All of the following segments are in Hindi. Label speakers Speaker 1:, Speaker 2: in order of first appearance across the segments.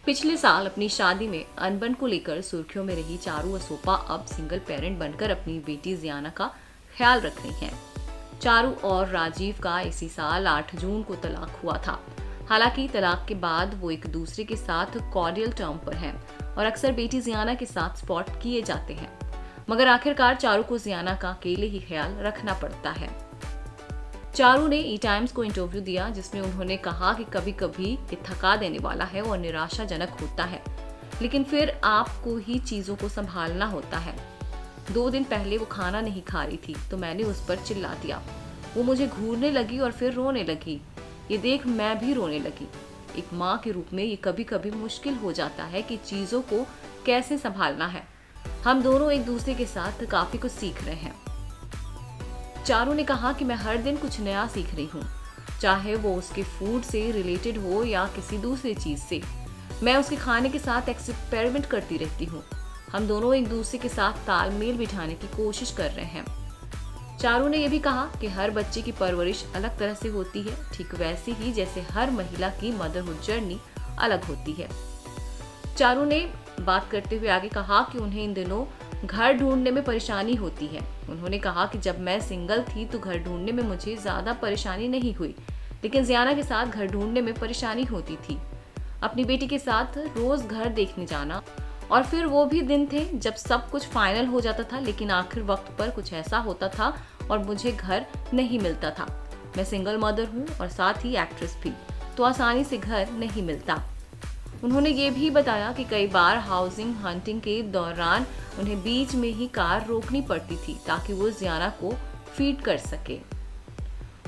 Speaker 1: पिछले साल अपनी शादी में अनबन को लेकर सुर्खियों में रही चारू असोपा अब सिंगल पेरेंट बनकर अपनी बेटी जियाना का ख्याल रख रही हैं। चारू और राजीव का इसी साल 8 जून को तलाक हुआ था। हालांकि तलाक के बाद वो एक दूसरे के साथ कॉर्डियल टर्म पर हैं और अक्सर बेटी जियाना के साथ स्पॉट किए जाते हैं, मगर आखिरकार चारू को जियाना का अकेले ही ख्याल रखना पड़ता है। चारू ने ई टाइम्स को इंटरव्यू दिया जिसमें उन्होंने कहा कि कभी कभी ये थका देने वाला है और निराशाजनक होता है, लेकिन फिर आपको ही चीजों को संभालना होता है। 2 दिन पहले वो खाना नहीं खा रही थी तो मैंने उस पर चिल्ला दिया। वो मुझे घूरने लगी और फिर रोने लगी। ये देख मैं भी रोने लगी। एक माँ के रूप में ये कभी कभी मुश्किल हो जाता है कि चीजों को कैसे संभालना है। हम दोनों एक दूसरे के साथ काफी कुछ सीख रहे हैं। चारू ने कहा कि मैं हर दिन कुछ नया सीख रही हूँ, चाहे वो उसके फूड से रिलेटेड हो या किसी दूसरी चीज से। मैं उसके खाने के साथ एक्सपेरिमेंट करती रहती हूँ। हम दोनों एक दूसरे के साथ तालमेल बिठाने की कोशिश कर रहे हैं। चारू ने यह भी कहा कि हर बच्चे की परवरिश अलग तरह से होती है, ठीक वैसे ही जैसे हर महिला की मदरहुड जर्नी अलग होती है। चारू ने बात करते हुए आगे कहा कि उन्हें इन दिनों घर ढूंढने में परेशानी होती है। उन्होंने कहा कि जब मैं सिंगल थी तो घर ढूंढने में मुझे ज्यादा परेशानी नहीं हुई, लेकिन जियाना के साथ घर ढूंढने में परेशानी होती थी। अपनी बेटी के साथ रोज घर देखने जाना, और फिर वो भी दिन थे जब सब कुछ फाइनल हो जाता था लेकिन आखिर वक्त पर कुछ ऐसा होता था और मुझे घर नहीं मिलता था। मैं सिंगल मदर हूँ और साथ ही एक्ट्रेस भी, तो आसानी से घर नहीं मिलता। उन्होंने ये भी बताया कि कई बार हाउसिंग हंटिंग के दौरान उन्हें बीच में ही कार रोकनी पड़ती थी ताकि वो जियाना को फीड कर सके।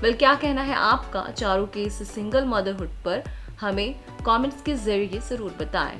Speaker 1: वेल, क्या कहना है आपका चारू के इस सिंगल मदरहुड पर? हमें कमेंट्स के जरिए जरूर बताएं।